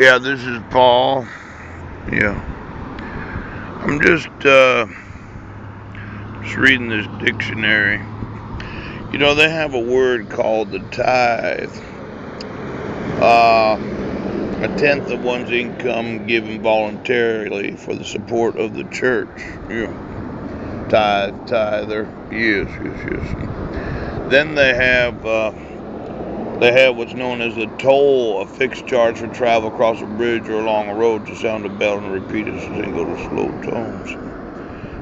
Yeah, this is Paul. Yeah. I'm just reading this dictionary. You know, they have a word called the tithe. A tenth of one's income given voluntarily for the support of the church. Yeah. Tither. Yes. Then they have what's known as a toll, a fixed charge for travel across a bridge or along a road to sound a bell and repeat it so they go to slow tones.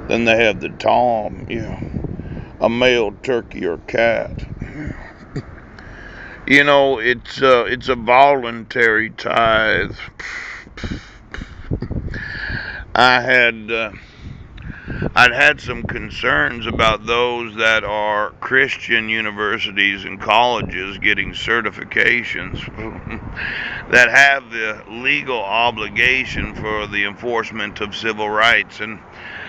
Then they have the tom, a male turkey or cat. You know, it's a voluntary tithe. I had I'd had some concerns about those that are Christian universities and colleges getting certifications that have the legal obligation for the enforcement of civil rights. And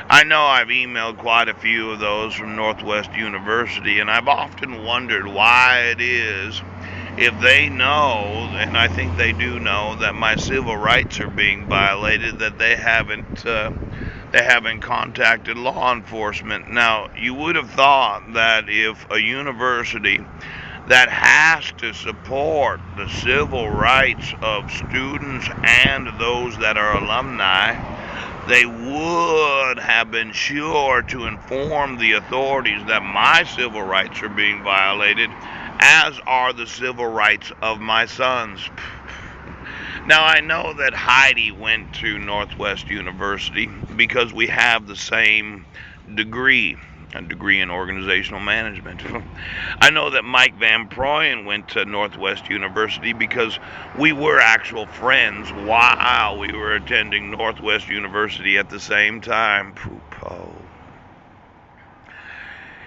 I know I've emailed quite a few of those from Northwest University, and I've often wondered why it is, if they know, and I think they do know, that my civil rights are being violated, that they haven't contacted law enforcement. Now, you would have thought that if a university that has to support the civil rights of students and those that are alumni, they would have been sure to inform the authorities that my civil rights are being violated, as are the civil rights of my sons. Now, I know that Heidi went to Northwest University because we have the same degree, a degree in organizational management. I know that Mike Van Proyen went to Northwest University because we were actual friends while we were attending Northwest University at the same time. Poop-o.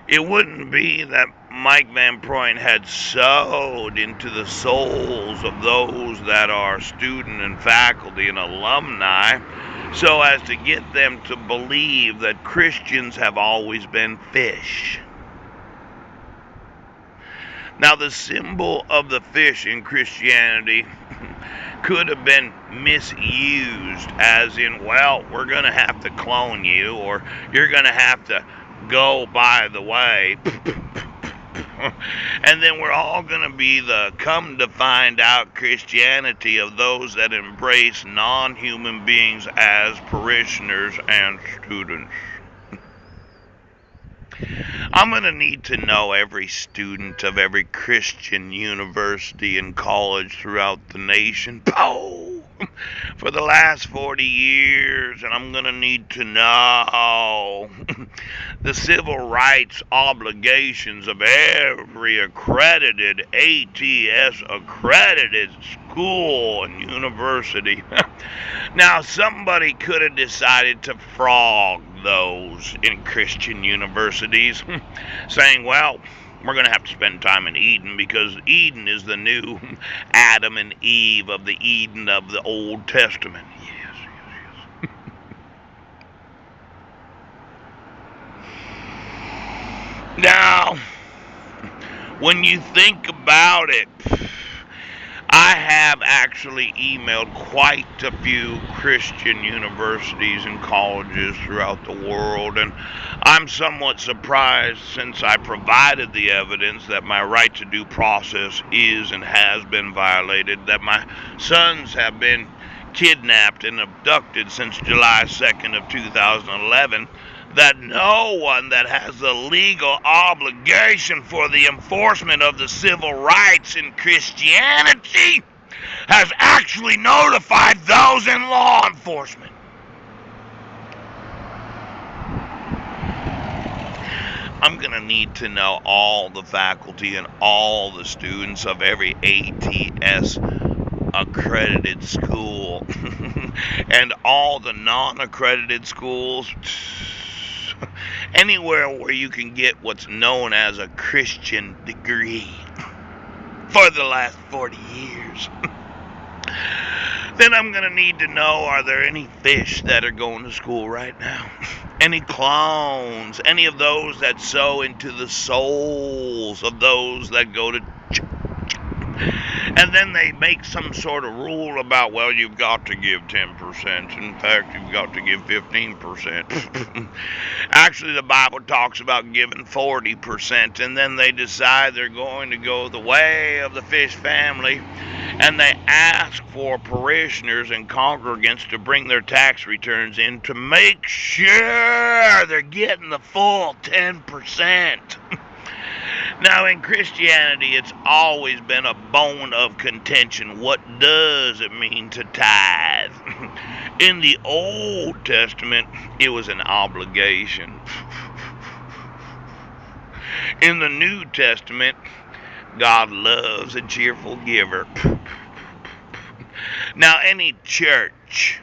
It wouldn't be that Mike Van Proyen had sowed into the souls of those that are student and faculty and alumni so as to get them to believe that Christians have always been fish. Now, the symbol of the fish in Christianity could have been misused, as in, well, we're going to have to clone you, or you're going to have to go by the way. And then we're all going to be the come to find out Christianity of those that embrace non human beings as parishioners and students. I'm going to need to know every student of every Christian university and college throughout the nation. For the last 40 years, and I'm going to need to know the civil rights obligations of every accredited ATS accredited school and university. Now, somebody could have decided to frog those in Christian universities, saying, well, we're going to have to spend time in Eden because Eden is the new Adam and Eve of the Eden of the Old Testament. Yes. Now, when you think about it, I have actually emailed quite a few Christian universities and colleges throughout the world, and I'm somewhat surprised, since I provided the evidence that my right to due process is and has been violated, that my sons have been kidnapped and abducted since July 2nd of 2011, that no one that has the legal obligation for the enforcement of the civil rights in Christianity has actually notified those in law enforcement. I'm going to need to know all the faculty and all the students of every ATS accredited school and all the non-accredited schools, anywhere where you can get what's known as a Christian degree for the last 40 years. Then I'm going to need to know, are there any fish that are going to school right now? Any clones? Any of those that sow into the souls of those that go to church? And And then they make some sort of rule about, well, you've got to give 10%. In fact, you've got to give 15%. Actually, the Bible talks about giving 40%. And then they decide they're going to go the way of the fish family. And they ask for parishioners and congregants to bring their tax returns in to make sure they're getting the full 10%. Now, in Christianity, it's always been a bone of contention. What does it mean to tithe? In the Old Testament, it was an obligation. In the New Testament, God loves a cheerful giver. Now, any church,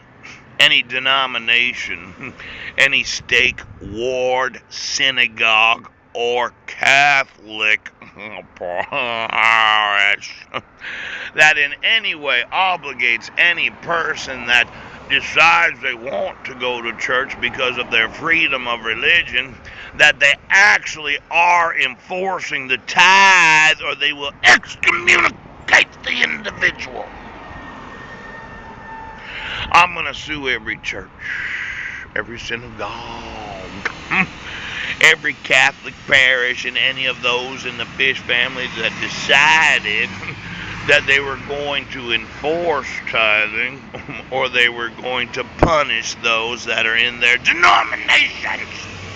any denomination, any stake, ward, synagogue, or Catholic parish that in any way obligates any person that decides they want to go to church because of their freedom of religion, that they actually are enforcing the tithe, or they will excommunicate the individual. I'm going to sue every church, every synagogue, every Catholic parish, and any of those in the fish family that decided that they were going to enforce tithing, or they were going to punish those that are in their denominations.